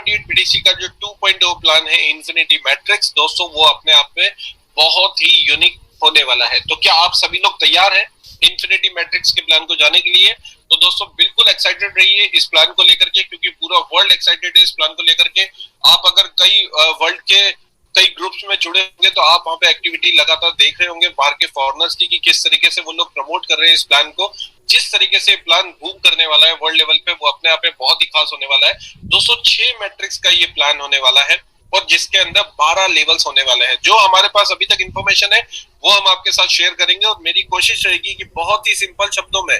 128 BTC का जो 2.0 plan है इन्फिनिटी मैट्रिक्स दोस्तों, वो अपने आप में बहुत ही यूनिक होने वाला है। तो क्या आप सभी लोग तैयार हैं इन्फिनिटी मैट्रिक्स के प्लान को जाने के लिए? तो दोस्तों बिल्कुल एक्साइटेड रहिए इस प्लान को लेकर के, क्योंकि पूरा वर्ल्ड एक्साइटेड है इस प्लान को लेकर के। आप अगर कई वर्ल्ड के कई ग्रुप्स में जुड़े होंगे तो आप वहां पे एक्टिविटी लगातार देख रहे होंगे बाहर के फॉरेनर्स की, कि किस तरीके से वो लोग प्रमोट कर रहे हैं इस प्लान को। जिस तरीके से प्लान बूम करने वाला है वर्ल्ड लेवल पे, वो अपने आप में बहुत ही खास होने वाला है दोस्तों। 6 मैट्रिक्स का ये प्लान होने वाला है और जिसके अंदर 12 लेवल्स होने वाले हैं। जो हमारे पास अभी तक इंफॉर्मेशन है वो हम आपके साथ शेयर करेंगे और मेरी कोशिश रहेगी कि बहुत ही सिंपल शब्दों में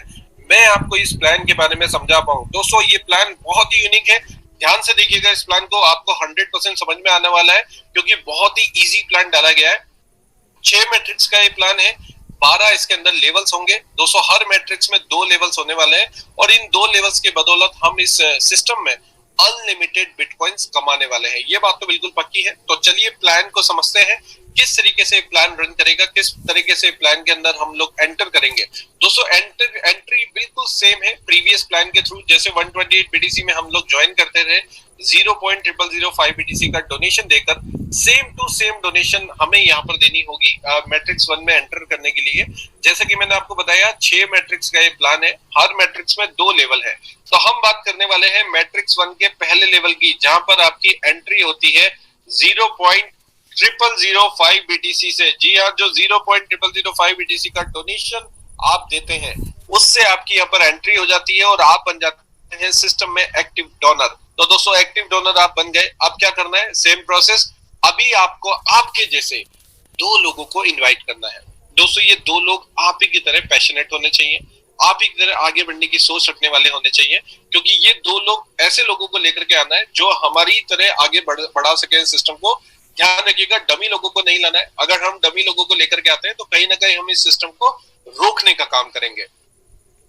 मैं आपको इस प्लान के बारे में समझा पाऊं। दोस्तों ये प्लान बहुत ही यूनिक है, ध्यान से देखिएगा इस प्लान को, आपको 100% समझ में आने वाला है क्योंकि बहुत ही इजी प्लान डाला गया है। 6 मैट्रिक्स का ये प्लान है, 12 इसके अंदर लेवल्स होंगे दोस्तों। हर मैट्रिक्स में 2 लेवल्स होने वाले हैं और इन 2 लेवल्स के बदौलत हम इस सिस्टम में अनलिमिटेड बिटकॉइंस कमाने वाले हैं। ये बात तो बिल्कुल पक्की है। तो चलिए प्लान को समझते हैं, किस तरीके से प्लान रन करेगा, किस तरीके से प्लान के अंदर हम लोग एंटर करेंगे। दोस्तों एंट्री बिल्कुल सेम है प्रीवियस प्लान के थ्रू। जैसे 128 बीटीसी में हम लोग ज्वाइन करते थे 0.0005 बीटीसी का डोनेशन देकर, सेम टू सेम डोनेशन हमें यहाँ पर देनी होगी मैट्रिक्स 1 में एंटर करने के लिए। जैसे कि मैंने आपको बताया 6 मैट्रिक्स का ये प्लान है, हर मैट्रिक्स में 2 लेवल है। तो हम बात करने वाले हैं मैट्रिक्स 1 के पहले लेवल की, जहां पर आपकी एंट्री होती है 0.0005 बीटीसी से। जी हाँ, जो 0.0005 बीटीसी का डोनेशन आप देते हैं उससे आपकी यहाँ पर एंट्री हो जाती है और आप बन जाते हैं सिस्टम में एक्टिव डोनर। तो दोस्तों एक्टिव डोनर आप बन गए। अब क्या करना है, सेम प्रोसेस। अभी आपको आपके जैसे 2 लोगों को इनवाइट करना है दोस्तों। ये 2 लोग आप ही की तरह पैशनेट होने चाहिए, आप ही की तरह आगे बढ़ने की सोच रखने वाले होने चाहिए, क्योंकि ये 2 लोग ऐसे लोगों को लेकर के आना है जो हमारी तरह आगे बढ़ा सके सिस्टम को। ध्यान रखिएगा, डमी लोगों को नहीं लाना है। अगर हम डमी लोगों को लेकर के आते हैं तो कहीं ना कहीं हम इस सिस्टम को रोकने का काम करेंगे।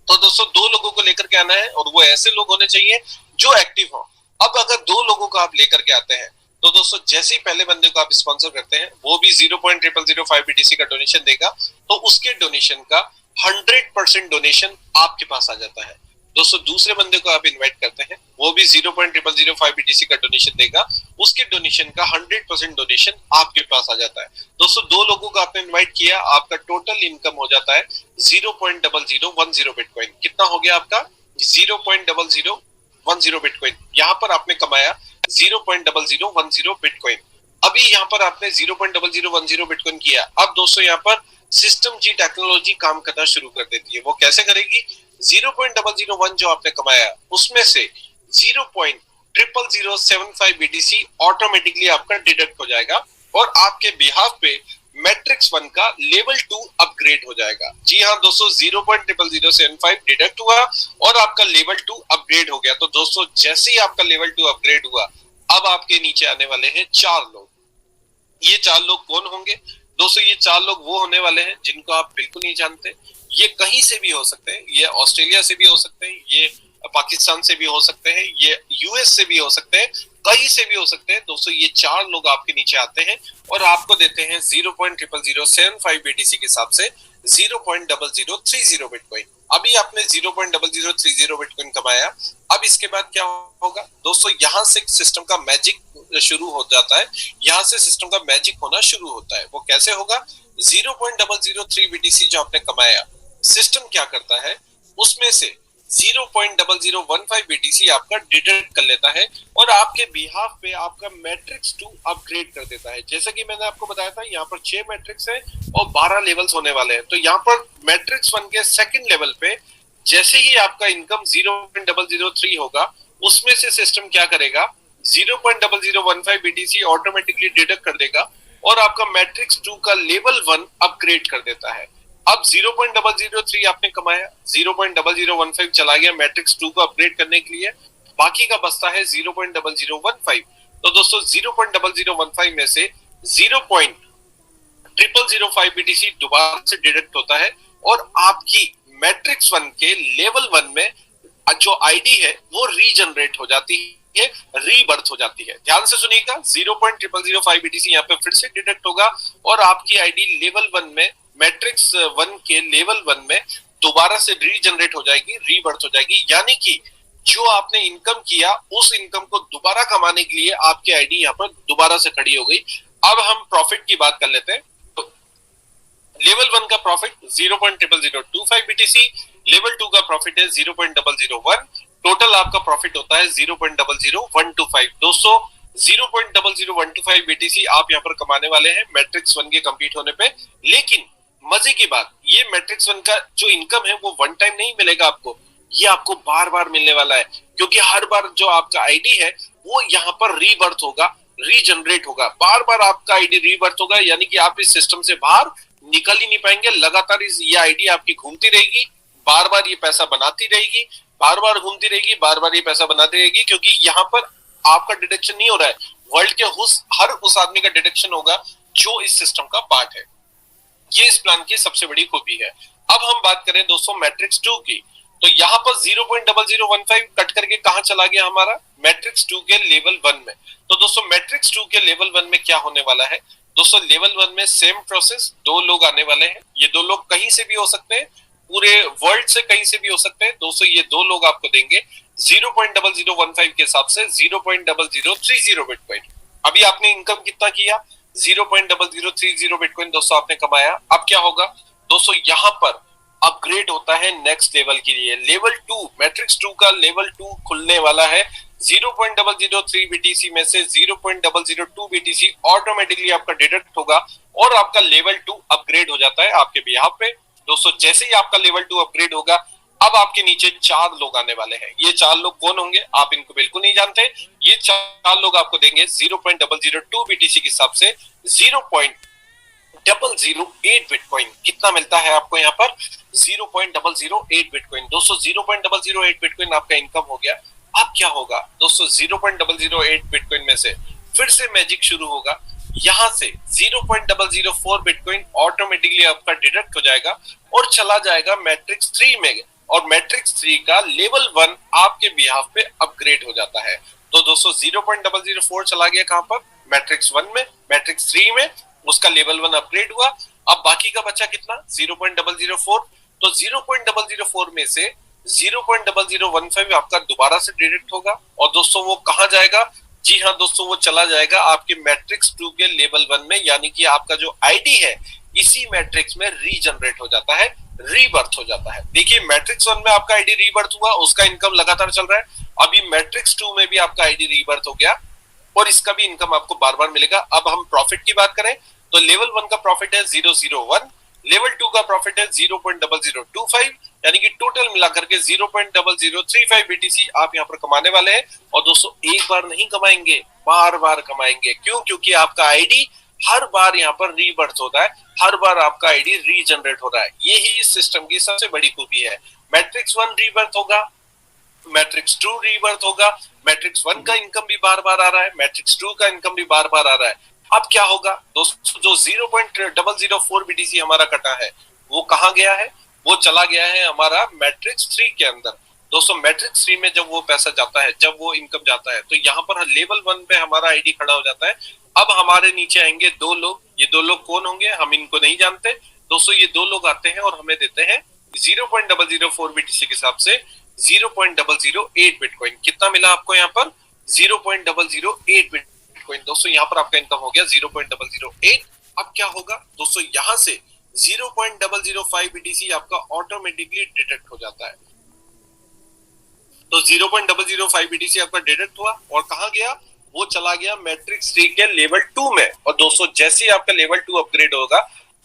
तो दोस्तों 2 लोगों को लेकर के आना है और वो ऐसे लोग होने चाहिए जो एक्टिव हो। अब अगर 2 लोगों को आप लेकर के आते हैं तो दोस्तों जैसे ही पहले बंदे को आप स्पॉन्सर करते हैं वो भी 0.0005 बीटीसी का डोनेशन देगा, तो उसके डोनेशन का 100% डोनेशन आपके पास आ जाता है। दोस्तों दूसरे बंदे को आप इनवाइट करते हैं, वो भी 0.0005 बीटीसी का डोनेशन देगा, उसके डोनेशन का 100% डोनेशन आपके पास आ जाता है। दोस्तों 2 लोगों को आपने इनवाइट किया, आपका टोटल इनकम हो जाता है 0.0010 बिटकॉइन। कितना हो गया आपका? 0.0010 बिटकॉइन। यहाँ पर आपने कमाया 0.0010 बिटकॉइन। अभी यहाँ पर आपने 0.0010 बिटकॉइन किया। अब दोस्तों यहाँ पर सिस्टम जी टेक्नोलॉजी काम करना शुरू कर देती है। वो कैसे करेगी? 0.001 जो आपने कमाया उसमें से 0.00075 बीटीसी ऑटोमेटिकली आपका डिडक्ट हो जाएगा और आपके बिहाफ पे मैट्रिक्स 1 का लेवल 2 अपग्रेड हो जाएगा। जी हाँ दोस्तों, 0.00075 डिडक्ट हुआ और आपका लेवल 2 अपग्रेड हो गया। तो दोस्तों जैसे ही आपका लेवल 2 अपग्रेड हुआ, अब आपके नीचे आने वाले हैं 4 लोग। ये 4 लोग कौन होंगे दोस्तों? ये 4 लोग वो होने वाले हैं जिनको आप बिल्कुल नहीं जानते। ये कहीं से भी हो सकते हैं, ये ऑस्ट्रेलिया से भी हो सकते हैं, ये पाकिस्तान से भी हो सकते हैं, ये यूएस से भी हो सकते हैं, कहीं से भी हो सकते हैं। दोस्तों ये 4 लोग आपके नीचे आते हैं और आपको देते हैं 0.0075 बीटीसी के हिसाब से 0.0030 बिटकॉइन। अभी आपने 0.0030 बिटकॉइन कमाया। अब इसके बाद क्या होगा दोस्तों? यहाँ से सिस्टम का मैजिक शुरू हो जाता है, यहाँ से सिस्टम का मैजिक होना शुरू होता है। वो कैसे होगा? 0.003 बीटीसी जो आपने कमाया, सिस्टम क्या करता है, उसमें से 0.0015 बीटीसी आपका डिडक्ट कर लेता है और आपके बिहाफ पे आपका मैट्रिक्स 2 अपग्रेड कर देता है। जैसा कि मैंने आपको बताया था, यहाँ पर 6 मैट्रिक्स है और 12 लेवल्स होने वाले हैं। तो यहाँ पर मैट्रिक्स 1 के सेकंड लेवल पे जैसे ही आपका इनकम 0.003 होगा, उसमें से सिस्टम क्या करेगा? 0.0015 बीटीसी ऑटोमेटिकली डिडक्ट कर देगा और आपका मैट्रिक्स 2 का लेवल 1 अपग्रेड कर देता है। अब 0.003 आपने कमाया, 0.0015 चला गया मैट्रिक्स 2 को अपग्रेड करने के लिए, बाकी का बचता है 0.0015। तो दोस्तों 0.0015 में से 0.0005 बीटीसी दोबारा से डिडक्ट होता है और आपकी मैट्रिक्स 1 के लेवल 1 में जो आईडी है वो रीजनरेट हो जाती है, रीबर्थ हो जाती है। ध्यान से सुनिएगा, 0.0005 बीटीसी यहाँ पे फिर से डिडक्ट होगा और आपकी आईडी लेवल 1 में, मैट्रिक्स 1 के लेवल 1 में दोबारा से रीजनरेट हो जाएगी, रीबर्थ हो जाएगी। यानी कि जो आपने इनकम किया उस इनकम को दोबारा कमाने के लिए आपकी आईडी यहाँ पर दोबारा से खड़ी हो गई। अब हम प्रॉफिट की बात कर लेते हैं। तो लेवल 1 का प्रॉफिट 0.00025 BTC, लेवल 2 का प्रॉफिट है 0.001, टोटल आपका प्रॉफिट होता है 0.00125। दोस्तों 0.00125 BTC आप यहाँ पर कमाने वाले हैं मैट्रिक्स 1 के कंप्लीट होने पे। लेकिन मजे की बात, ये मैट्रिक्स 1 का जो इनकम है वो वन टाइम नहीं मिलेगा आपको, ये आपको बार बार मिलने वाला है, क्योंकि हर बार जो आपका आईडी है वो यहाँ पर रीबर्थ होगा, रीजनरेट होगा, बार बार आपका आईडी रीबर्थ होगा, यानी कि आप इस सिस्टम से बाहर निकल ही नहीं पाएंगे। लगातार ये आईडी आपकी घूमती रहेगी, बार बार ये पैसा बनाती रहेगी, बार बार घूमती रहेगी, बार बार ये पैसा बनाती रहेगी, क्योंकि यहाँ पर आपका डिडक्शन नहीं हो रहा है, वर्ल्ड के हर उस आदमी का डिडक्शन होगा जो इस सिस्टम का पार्ट है। ये इस प्लान की सबसे बड़ी खूबी है। अब हम बात करें दोस्तों मैट्रिक्स 2 की, तो यहाँ पर 0.0015 कट करके कहां चला गया हमारा, मैट्रिक्स 2 के लेवल 1 में। तो दोस्तों मैट्रिक्स 2 के लेवल 1 में क्या होने वाला है दोस्तों, लेवल 1 में सेम प्रोसेस, दो लोग आने वाले हैं। ये दो लोग कहीं से भी हो सकते हैं, पूरे वर्ल्ड से कहीं से भी हो सकते हैं। दोस्तों ये दो लोग आपको देंगे 0.0015 के हिसाब से 0.0030 बिटकॉइन। अभी आपने इनकम कितना किया, 0.0030 बिटकॉइन दोस्तों आपने कमाया। अब क्या होगा दोस्तों, यहाँ पर अपग्रेड होता है नेक्स्ट लेवल के लिए। लेवल 2 मैट्रिक्स 2 का लेवल 2 खुलने वाला है। 0.003 BTC में से 0.002 BTC ऑटोमेटिकली आपका डिडक्ट होगा और आपका लेवल 2 अपग्रेड हो जाता है आपके बिहाफ पे। दोस्तों जैसे ही आपका लेवल 2 अपग्रेड होगा, अब आपके नीचे 4 लोग आने वाले हैं। ये 4 लोग कौन होंगे आप इनको बिल्कुल नहीं जानते। ये 4 लोग आपको देंगे 0.002 BTC के हिसाब से 0.008 बिटकॉइन। कितना मिलता है आपको यहाँ पर, 0.008 बिटकॉइन। दोस्तों 0.008 बिटकॉइन आपका इनकम हो गया। अब क्या होगा दोस्तों, 0.008 बिटकॉइन में से फिर से मैजिक शुरू होगा। यहां से 0.004 बिटकॉइन ऑटोमेटिकली आपका डिडक्ट हो जाएगा और चला जाएगा मैट्रिक्स 3 में, और मैट्रिक्स 3 का लेवल 1 आपके बिहाफ पे अपग्रेड हो जाता है। तो दोस्तों 0.004 चला गया कहां पर, मैट्रिक्स 1 में, मैट्रिक्स 3 में उसका लेवल 1 अपग्रेड हुआ। अब बाकी का बचा कितना, 0.004। तो 0.004 में से 0.0015 आपका दोबारा से डिडक्ट होगा, और दोस्तों वो कहां जाएगा, जी हाँ दोस्तों वो चला जाएगा आपके मैट्रिक्स 2 के लेवल 1 में, यानी कि आपका जो आईडी है इसी मैट्रिक्स में रीजनरेट हो जाता है, रीबर्थ हो जाता है। देखिए मैट्रिक्स 1 में आपका आईडी रीबर्थ हुआ, उसका इनकम लगातार चल रहा है। अभी मैट्रिक्स 2 में भी आपका आईडी रीबर्थ हो गया और इसका भी इनकम आपको बार बार मिलेगा। अब हम प्रॉफिट की बात करें तो लेवल 1 का प्रॉफिट है 001, लेवल 2 का प्रॉफिट है 0.0025, यानी कि टोटल मिलाकर के 0.0035 BTC आप यहाँ पर कमाने वाले हैं। और दोस्तों एक बार नहीं कमाएंगे, बार बार कमाएंगे। क्यों, क्योंकि आपका आईडी हर बार यहाँ पर रीबर्थ होता है, हर बार आपका आईडी रीजनरेट हो रहा है। यही इस सिस्टम की सबसे बड़ी खूबी है। मैट्रिक्स 1 रीबर्थ होगा, मैट्रिक्स 2 रीबर्थ होगा, मैट्रिक्स 1 का इनकम भी बार बार आ रहा है, मैट्रिक्स 2 का इनकम भी बार बार आ रहा है। अब क्या होगा दोस्तों, जो 0.004 BTC हमारा कटा है वो कहां गया है, वो चला गया है हमारा मैट्रिक्स 3 के अंदर। दोस्तों मैट्रिक्स 3 में जब वो पैसा जाता है, जब वो इनकम जाता है, तो यहाँ पर लेवल 1 पे हमारा आईडी खड़ा हो जाता है। अब हमारे नीचे आएंगे 2 लोग। ये 2 लोग कौन होंगे, हम इनको नहीं जानते। दोस्तों ये 2 लोग आते हैं और हमें देते हैं 0.004 BTC के हिसाब से 0.008 बिटकॉइन। कितना मिला आपको यहाँ पर, 0.008 बिटकॉइन। दोस्तों यहाँ पर आपका इनकम हो गया 0.008। अब क्या होगा दोस्तों, यहाँ से 0.005 BTC आपका ऑटोमेटिकली डिडक्ट हो जाता है। तो 0.005 BTC आपका डिडक्ट हुआ और कहां गया, वो चला गया मैट्रिक्स 3 के लेवल 2 में। और दोस्तों जैसे ही आपका लेवल 2 अपग्रेड होगा,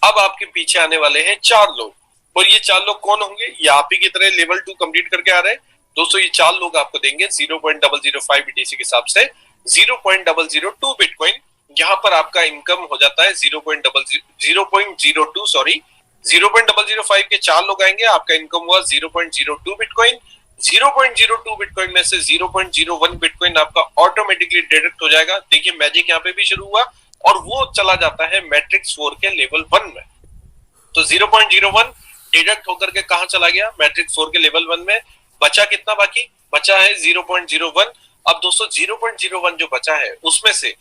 अब आपके पीछे आने वाले हैं 4 लोग। और ये 4 लोग कौन होंगे, ये आप ही की तरह लेवल 2 कंप्लीट करके आ रहे हैं। दोस्तों ये 4 लोग आपको देंगे 0.005 BTC के हिसाब से 0.002 बिटकॉइन। यहाँ पर आपका इनकम हो जाता है 0.02 सॉरी 0.005 के 4 लोग आएंगे, आपका इनकम हुआ 0.02 बिटकॉइन। 0.02 बिटकॉइन में से 0.01 बिटकॉइन आपका ऑटोमेटिकली डिडक्ट हो जाएगा। देखिए मैजिक यहाँ पे भी शुरू हुआ और वो चला जाता है मैट्रिक्स 4 के लेवल 1 में। तो 0.01 डिडक्ट होकर के कहां चला गया, मैट्रिक्स 4 के लेवल 1 में। बचा कितना, बाकी बचा है 0.01। अब दोस्तों 0.01 जो बचा है उसमें से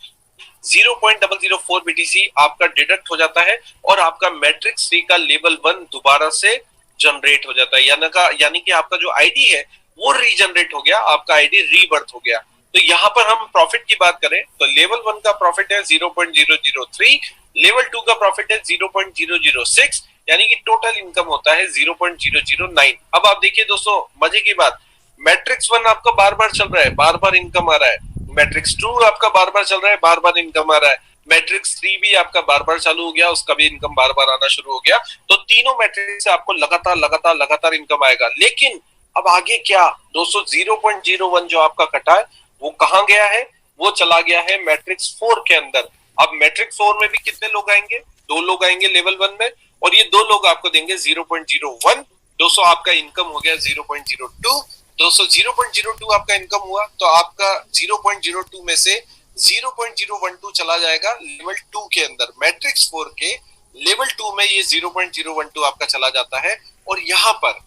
0.004 BTC आपका डिडक्ट हो जाता है और आपका मैट्रिक्स 3 का लेवल 1 दोबारा से जनरेट हो जाता है। यानी कि आपका जो आईडी है वो रीजनरेट हो गया, आपका आईडी रीबर्थ हो गया। तो यहाँ पर हम प्रॉफिट की बात करें तो लेवल 1 का प्रॉफिट है 0.003, लेवल 2 का प्रॉफिट है 0.006, यानी कि टोटल इनकम होता है 0.009। अब आप देखिए दोस्तों मजे की बात, मैट्रिक्स 1 आपका बार बार चल रहा है, बार बार इनकम आ रहा है, मैट्रिक्स 2 आपका बार बार चल रहा है, बार बार इनकम आ रहा है, मैट्रिक्स 3 भी आपका बार बार चालू हो गया, उसका भी इनकम बार बार आना शुरू हो गया। तो तीनों मैट्रिक्स से आपको लगातार लगातार लगातार इनकम आएगा। लेकिन अब आगे क्या दोस्तों, 0.01 जो आपका कटा है वो कहां गया है, वो चला गया है मैट्रिक्स 4 के अंदर। अब मैट्रिक्स 4 में भी कितने लोग आएंगे, 2 लोग आएंगे लेवल 1 में, और ये 2 लोग आपको देंगे 0.01। दोस्तों आपका इनकम हो गया 0.02। दोस्तों 0.02 आपका इनकम हुआ तो आपका 0.02 में से 0.012 चला जाएगा लेवल 2 के अंदर, मैट्रिक्स 4 के लेवल 2 में ये 0.012 आपका चला जाता है। और यहाँ पर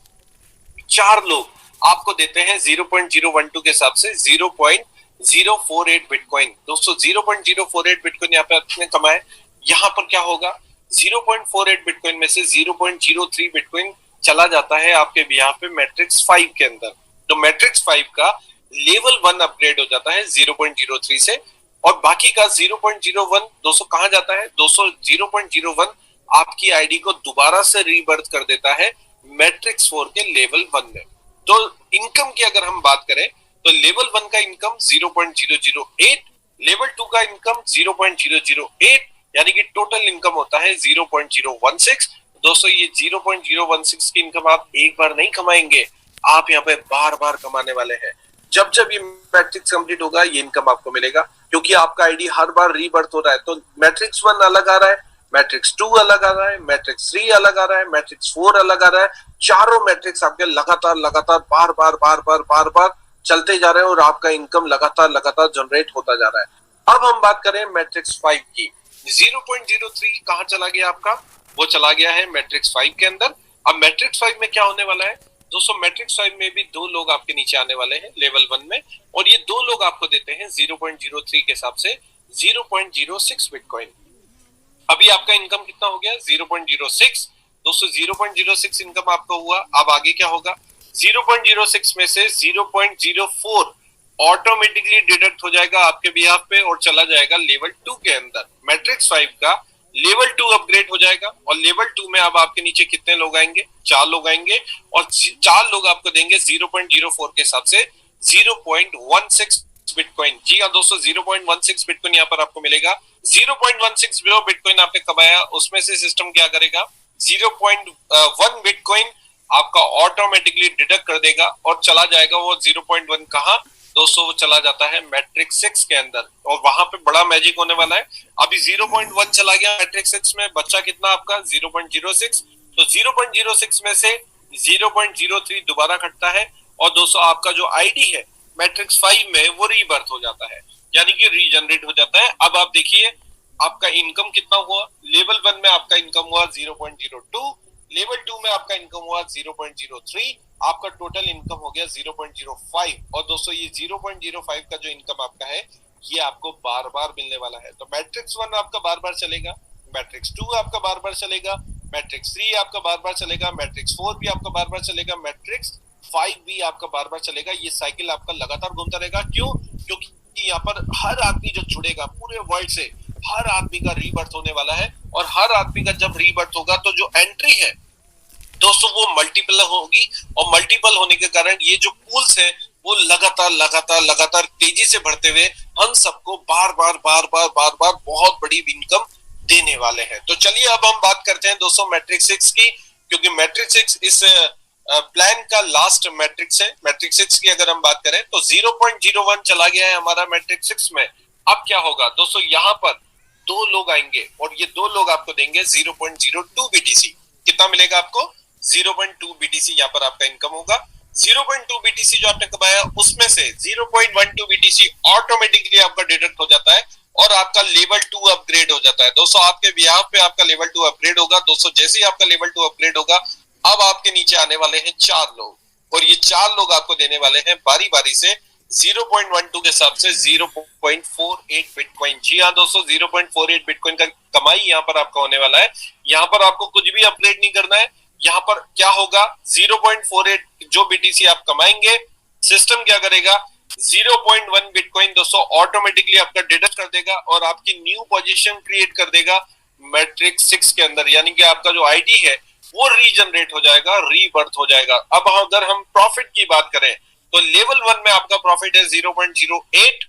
4 लोग आपको देते हैं 0.012 के हिसाब से 0.048 बिटकॉइन। दोस्तों 0.048 बिटकॉइन यहाँ पे आपने कमाए, यहाँ पर क्या होगा, 0.48 बिटकॉइन में से 0.03 बिटकॉइन चला जाता है आपके बिहाफ पे मैट्रिक्स 5 के अंदर। तो मैट्रिक्स 5 का लेवल 1 अपग्रेड हो जाता है 0.03 से, और बाकी का 0.01 दोस्तों कहां जाता है, दोस्तों 0.01 आपकी आईडी को दोबारा से रीबर्थ कर देता है मैट्रिक्स 4 के लेवल 1 में। तो इनकम की अगर हम बात करें तो लेवल 1 का इनकम 0.008, लेवल 2 का इनकम 0.008, यानी कि टोटल इनकम होता है 0.016। दोस्तों ये 0.016 की इनकम आप एक बार नहीं कमाएंगे, आप यहाँ पे बार बार कमाने वाले हैं। जब जब ये मैट्रिक्स कंप्लीट होगा ये इनकम आपको मिलेगा, क्योंकि आपका आईडी हर बार रीबर्थ हो रहा है। तो मैट्रिक्स 1 अलग आ रहा है, मैट्रिक्स 2 अलग आ रहा है, मैट्रिक्स 3 अलग आ रहा है, मैट्रिक्स 4 अलग आ रहा है, चारों मैट्रिक्स आपके लगातार लगातार बार बार बार बार बार बार चलते जा रहे हैं और आपका इनकम लगातार लगातार जनरेट होता जा रहा है। अब हम बात करें मैट्रिक्स 5 की, 0.03 कहां चला गया आपका, वो चला गया है मैट्रिक्स 5 के अंदर। अब मैट्रिक्स 5 में क्या होने वाला है दोस्तों, मैट्रिक्स 5 में भी 2 लोग आपके नीचे आने वाले हैं लेवल 1 में, और ये 2 लोग आपको देते हैं 0.03 के हिसाब से 0.06 बिटकॉइन। अभी आपका इनकम कितना हो गया, 0.06। दोस्तों 0.06 इनकम आपका हुआ। अब आगे क्या होगा, 0.06 में से 0.04 ऑटोमेटिकली डिडक्ट हो जाएगा आपके बिहाफ पे और चला जाएगा लेवल 2 के अंदर। मैट्रिक्स 5 का लेवल 2 अपग्रेड हो जाएगा, और लेवल 2 में अब आपके नीचे कितने लोग आएंगे, 4 लोग आएंगे, और 4 लोग आपको देंगे 0.04 के हिसाब से 0.16 बिटकॉइन। जी हाँ दोस्तों 0.16 बिटकॉइन यहाँ पर आपको मिलेगा। 0.16 बिटकॉइन आपने कमाया, उसमें से सिस्टम क्या करेगा, 0.1 बिटकॉइन आपका ऑटोमेटिकली डिडक्ट कर देगा और चला जाएगा वो 0.1 कहां दोस्तों, वो चला जाता है मैट्रिक्स 6 के अंदर, और वहां पे बड़ा मैजिक होने वाला है। अभी 0.1 चला गया मैट्रिक्स 6 में, बच्चा कितना आपका 0.06। तो 0.06 में से 0.03 दोबारा कटता है, और दोस्तों आपका जो आईडी है मैट्रिक्स 5 में वो रीबर्थ हो जाता है, यानी कि रीजनरेट हो जाता है। अब आप देखिए आपका इनकम कितना हुआ, लेवल 1 में आपका इनकम हुआ 0.02, लेवल 2 में आपका इनकम हुआ 0.03, आपका टोटल इनकम हो गया 0.05। और दोस्तों ये 0.05 का जो इनकम आपका है ये आपको बार बार मिलने वाला है। तो मैट्रिक्स 1 आपका बार बार चलेगा, मैट्रिक्स 2 आपका बार बार चलेगा, मैट्रिक्स 3 आपका बार बार चलेगा, मैट्रिक्स 4 भी आपका बार बार चलेगा, मैट्रिक्स 5 भी आपका बार बार चलेगा। ये साइकिल आपका लगातार घूमता रहेगा। क्यों, क्योंकि यहाँ पर हर आदमी जो जुड़ेगा पूरे वर्ल्ड से, हर आदमी का रीबर्थ होने वाला है, और हर आदमी का जब रीबर्थ होगा तो जो एंट्री है दोस्तों वो मल्टीपल होगी, और मल्टीपल होने के कारण ये जो पूल्स है वो लगातार लगातार लगातार तेजी से बढ़ते हुए हम सबको बार बार बार बार बार बार बहुत बड़ी इनकम देने वाले हैं। तो चलिए अब हम बात करते हैं दोस्तों मैट्रिक्स 6 की, क्योंकि मैट्रिक्स 6 इस प्लान का लास्ट मैट्रिक्स है। मैट्रिक्स 6 की अगर हम बात करें तो 0.01 चला गया है हमारा मैट्रिक्स 6 में। अब क्या होगा दोस्तों, यहाँ पर 2 लोग आएंगे और ये 2 लोग आपको देंगे 0.02 बीटीसी। कितना मिलेगा आपको, 0.2 बीटीसी यहाँ पर आपका इनकम होगा। 0.2 बीटीसी जो आपने कमाया उसमें से 0.12 बीटीसी ऑटोमेटिकली आपका डिडक्ट हो जाता है और आपका लेवल 2 अपग्रेड हो जाता है। दोस्तों आपके बिहाफ पे आपका लेवल 2 अपग्रेड होगा। दोस्तों जैसे ही आपका लेवल 2 अपग्रेड होगा अब आपके नीचे आने वाले हैं 4 लोग, और ये 4 लोग आपको देने वाले हैं बारी बारी से 0.12 के हिसाब से 0.48 बिटकॉइन। जी हाँ दोस्तों 0.48 बिटकॉइन का कमाई यहाँ पर आपका होने वाला है। यहाँ पर आपको कुछ भी अपग्रेड नहीं करना है। यहाँ पर क्या होगा, 0.48 जो बीटीसी आप कमाएंगे सिस्टम क्या करेगा, 0.1 बिटकॉइन दोस्तों ऑटोमेटिकली आपका डिडक्ट कर देगा और आपकी न्यू पोजीशन क्रिएट कर देगा मैट्रिक्स 6 के अंदर, यानी कि आपका जो आईडी है वो रीजनरेट हो जाएगा, रीबर्थ हो जाएगा। अब अगर हम प्रॉफिट की बात करें तो लेवल 1 में आपका प्रॉफिट है 0.08,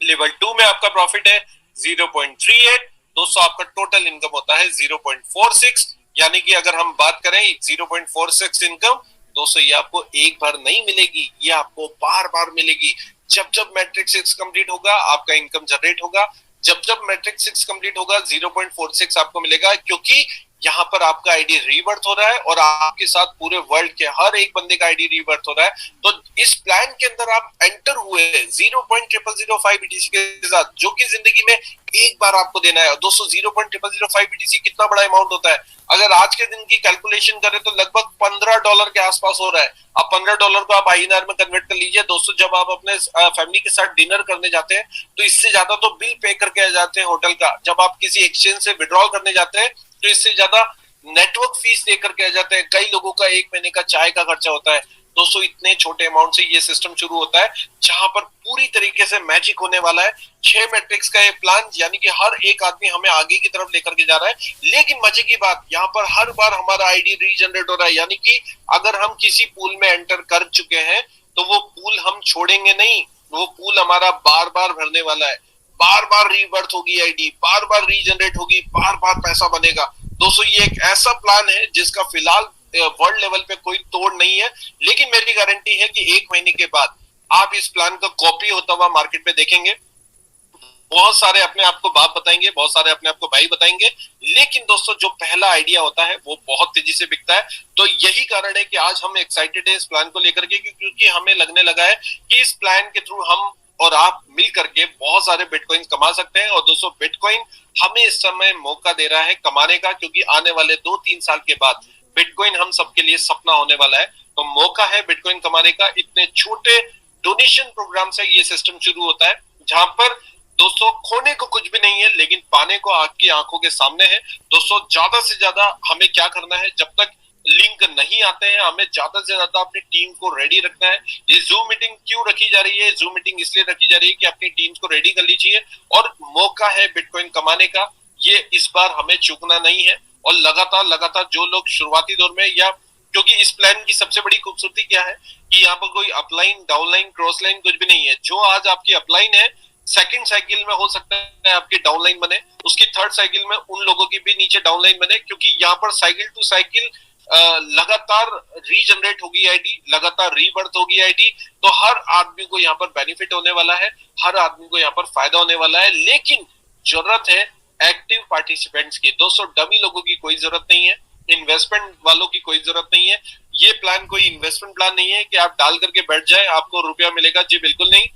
लेवल 2 में आपका प्रॉफिट है 0.38, दोस्तों आपका टोटल इनकम होता है 0.46, यानी कि अगर हम बात करें 0.46 इनकम दोस्तों ये आपको एक बार नहीं मिलेगी, ये आपको बार बार मिलेगी। जब जब मैट्रिक्स 6 कंप्लीट होगा आपका इनकम जनरेट होगा, जब जब मैट्रिक्स 6 कंप्लीट होगा 0.46 आपको मिलेगा, क्योंकि यहाँ पर आपका आईडी रीबर्थ हो रहा है और आपके साथ पूरे वर्ल्ड के हर एक बंदे का आईडी रीबर्थ हो रहा है। तो इस प्लान के अंदर आप एंटर हुए 0.0005 BTC के साथ, जो कि जिंदगी में एक बार आपको देना है। दोस्तों 0.0005 BTC कितना बड़ा अमाउंट होता है, अगर आज के दिन की कैलकुलेशन करें तो लगभग $15 के आसपास हो रहा है। अब $15 को आप INR में कन्वर्ट कर लीजिए दोस्तों, जब आप अपने फैमिली के साथ डिनर करने जाते हैं तो इससे ज्यादा तो बिल पे करके आ जाते हैं होटल का, जब आप किसी एक्सचेंज से विड्रॉल करने जाते हैं तो इससे ज्यादा नेटवर्क फीस दे करके आ जाते हैं। कई लोगों का एक महीने का चाय का खर्चा होता है। दोस्तों इतने छोटे अमाउंट से ये सिस्टम शुरू होता है जहां पर पूरी तरीके से मैजिक होने वाला है। 6 मैट्रिक्स का ये प्लान, यानी कि हर एक आदमी हमें आगे की तरफ लेकर के जा रहा है। लेकिन मजे की बात यहाँ पर हर बार हमारा आईडी रीजनरेट हो रहा है, यानी कि अगर हम किसी पूल में एंटर कर चुके हैं तो वो पूल हम छोड़ेंगे नहीं, वो पूल हमारा बार बार भरने वाला है, बार बार रीबर्थ होगी आईडी, बार बार रीजनरेट होगी, बार बार पैसा बनेगा। दोस्तों ये एक ऐसा प्लान है जिसका फिलहाल वर्ल्ड लेवल पे कोई तोड़ नहीं है, लेकिन मेरी गारंटी है कि 1 महीने के बाद आप इस प्लान का कॉपी होता हुआ मार्केट में देखेंगे। बहुत सारे अपने आप को बाप बताएंगे, बहुत सारे अपने आप को भाई बताएंगे, लेकिन दोस्तों जो पहला आइडिया होता है वो बहुत तेजी से बिकता है। तो यही कारण है कि आज हम एक्साइटेड है इस प्लान को लेकर के, क्योंकि हमें लगने लगा है कि इस प्लान के थ्रू हम और आप मिल करके बहुत सारे बिटकॉइन कमा सकते हैं। और दोस्तों बिटकॉइन हमें इस समय मौका दे रहा है कमाने का, क्योंकि आने वाले 2-3 साल के बाद बिटकॉइन हम सबके लिए सपना होने वाला है। तो मौका है बिटकॉइन कमाने का। इतने छोटे डोनेशन प्रोग्राम से ये सिस्टम शुरू होता है, जहां पर दोस्तों खोने को कुछ भी नहीं है, लेकिन पाने को आपकी आंखों के सामने है। दोस्तों ज्यादा से ज्यादा हमें क्या करना है, जब तक लिंक नहीं आते हैं हमें ज्यादा से ज्यादा अपनी टीम को रेडी रखना है। ये जूम मीटिंग क्यों रखी जा रही है, जूम मीटिंग इसलिए रखी जा रही है कि अपनी टीम्स को रेडी कर लीजिए, और मौका है बिटकॉइन कमाने का, ये इस बार हमें चूकना नहीं है। और लगातार लगातार जो लोग शुरुआती दौर में, या क्योंकि इस प्लान की सबसे बड़ी खूबसूरती क्या है कि यहाँ पर कोई अपलाइन, डाउनलाइन, क्रॉस लाइन कुछ भी नहीं है। जो आज आपकी अपलाइन है, सेकंड साइकिल में हो सकता है आपकी डाउनलाइन बने, उसकी थर्ड साइकिल में उन लोगों की भी नीचे डाउनलाइन बने, क्योंकि यहाँ पर साइकिल टू साइकिल लगातार रीजनरेट होगी आईडी, लगातार रीबर्थ होगी आईडी। तो हर आदमी को यहाँ पर बेनिफिट होने वाला है, हर आदमी को यहाँ पर फायदा होने वाला है। लेकिन जरूरत है एक्टिव पार्टिसिपेंट्स की। दोस्तों डमी लोगों की कोई जरूरत नहीं है, इन्वेस्टमेंट वालों की कोई जरूरत नहीं है। ये प्लान कोई इन्वेस्टमेंट प्लान नहीं है कि आप डाल करके बैठ जाए आपको रुपया मिलेगा, जी बिल्कुल नहीं।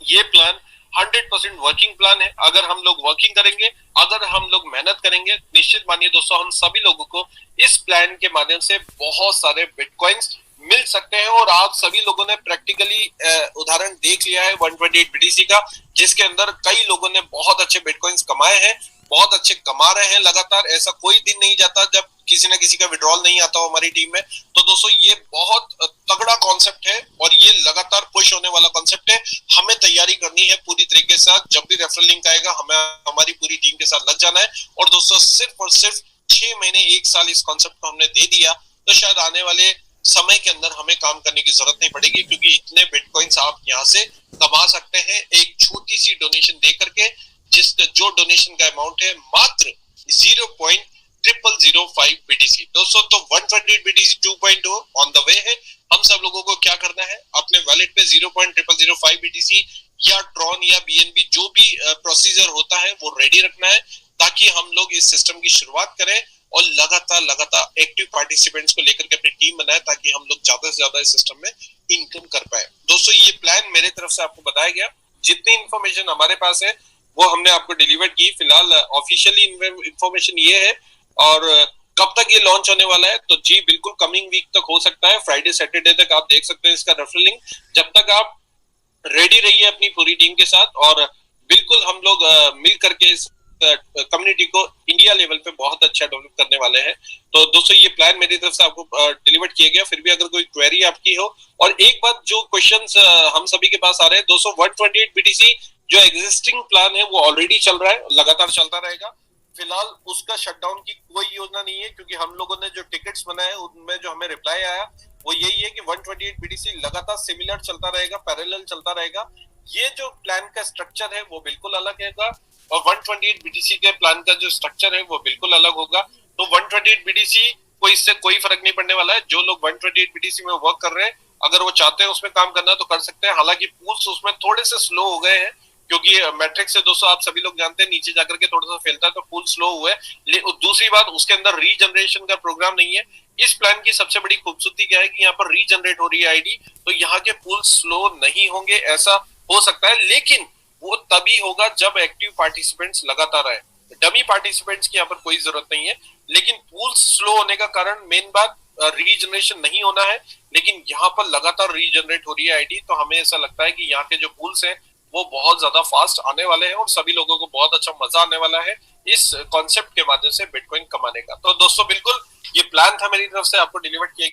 ये प्लान 100% वर्किंग प्लान है। अगर हम लोग वर्किंग करेंगे, अगर हम लोग मेहनत करेंगे, निश्चित मानिए दोस्तों हम सभी लोगों को इस प्लान के माध्यम से बहुत सारे बिटकॉइंस मिल सकते हैं। और आप सभी लोगों ने प्रैक्टिकली उदाहरण देख लिया है 128 BTC का, जिसके अंदर कई लोगों ने बहुत अच्छे बिटकॉइंस कमाए हैं, बहुत अच्छे कमा रहे हैं लगातार। ऐसा कोई दिन नहीं जाता जब किसी ना किसी का विड्रॉल नहीं आता हो हमारी टीम में। तो दोस्तों ये बहुत तगड़ा कॉन्सेप्ट है और ये लगातार पुश होने वाला कॉन्सेप्ट है। हमें तैयारी करनी है पूरी तरीके से। जब भी रेफरल लिंक आएगा हमें हमारी पूरी टीम के साथ लग जाना है। और दोस्तों सिर्फ और सिर्फ 6 महीने 1 साल इस कॉन्सेप्ट को हमने दे दिया तो शायद आने वाले समय के अंदर हमें काम करने की जरूरत नहीं पड़ेगी, क्योंकि इतने बिटकॉइंस आप यहाँ से कमा सकते हैं एक छोटी सी डोनेशन दे करके, जो डोनेशन का अमाउंट है मात्र 0.0005 BTC। दोस्तों तो 128 BTC 2.0 ऑन द वे है। हम सब लोगों को क्या करना है, अपने वॉलेट पे 0.0005 BTC या ट्रॉन या BNB जो भी प्रोसीजर होता है वो रेडी रखना है, ताकि हम लोग इस सिस्टम की शुरुआत करें और लगातार एक्टिव पार्टिसिपेंट्स को लेकर के अपनी टीम बनाए, ताकि हम लोग ज्यादा से ज्यादा इस सिस्टम में इनकम कर पाए। दोस्तों ये प्लान मेरे तरफ से आपको बताया गया, जितनी इंफॉर्मेशन हमारे पास है वो हमने आपको डिलीवर की। फिलहाल ऑफिशियली इंफॉर्मेशन ये है, और कब तक ये लॉन्च होने वाला है तो जी बिल्कुल कमिंग वीक तक हो सकता है, फ्राइडे सैटरडे तक आप देख सकते हैं इसका रेफरल लिंक। जब तक आप रेडी रहिए अपनी पूरी टीम के साथ, और बिल्कुल हम लोग मिल करके इस कम्युनिटी को इंडिया लेवल पे बहुत अच्छा डेवलप करने वाले हैं। तो दोस्तों ये प्लान मेरी तरफ से आपको डिलीवर किया गया। फिर भी अगर कोई क्वेरी आपकी हो, और एक बात जो क्वेश्चंस हम सभी के पास आ रहे हैं दोस्तों, 128 बीटीसी जो एग्जिस्टिंग प्लान है वो ऑलरेडी चल रहा है, लगातार चलता रहेगा। फिलहाल उसका शटडाउन की कोई योजना नहीं है, क्योंकि हम लोगों ने जो टिकट्स बनाए उनमें जो हमें रिप्लाई आया वो यही है कि 128 बीटीसी लगातार सिमिलर चलता रहेगा, पैरेलल चलता रहेगा। ये जो प्लान का स्ट्रक्चर है वो बिल्कुल अलग होगा, और 128 बीटीसी के प्लान का जो स्ट्रक्चर है वो बिल्कुल अलग होगा। तो 128 बीटीसी को इससे कोई फर्क नहीं पड़ने वाला है। जो लोग 128 बीटीसी में वर्क कर रहे हैं, अगर वो चाहते हैं उसमें काम करना तो कर सकते हैं। हालांकि पूल्स उसमें थोड़े से स्लो हो गए हैं, क्योंकि मैट्रिक्स से दोस्तों आप सभी लोग जानते हैं नीचे जाकर के थोड़ा सा फैलता है, तो पूल स्लो हुआ है। दूसरी बात, उसके अंदर रीजनरेशन का प्रोग्राम नहीं है। इस प्लान की सबसे बड़ी खूबसूरती क्या है कि यहाँ पर रीजनरेट हो रही है आईडी, तो यहाँ के पूल स्लो नहीं होंगे, ऐसा हो सकता है, लेकिन वो तभी होगा जब एक्टिव पार्टिसिपेंट्स लगातार आए। डमी पार्टिसिपेंट्स की यहाँ पर कोई जरूरत नहीं है। लेकिन पूल स्लो होने का कारण मेन बात रीजनरेशन नहीं होना है, लेकिन यहाँ पर लगातार रीजनरेट हो रही है आईडी। तो हमें ऐसा लगता है कि यहाँ के जो पूल्स हैं वो बहुत ज्यादा फास्ट आने वाले हैं, और सभी लोगों को बहुत अच्छा मजा आने वाला है इस कॉन्सेप्ट के माध्यम से बिटकॉइन कमाने का। तो दोस्तों बिल्कुल ये प्लान था मेरी तरफ से आपको डिलीवर किया गया।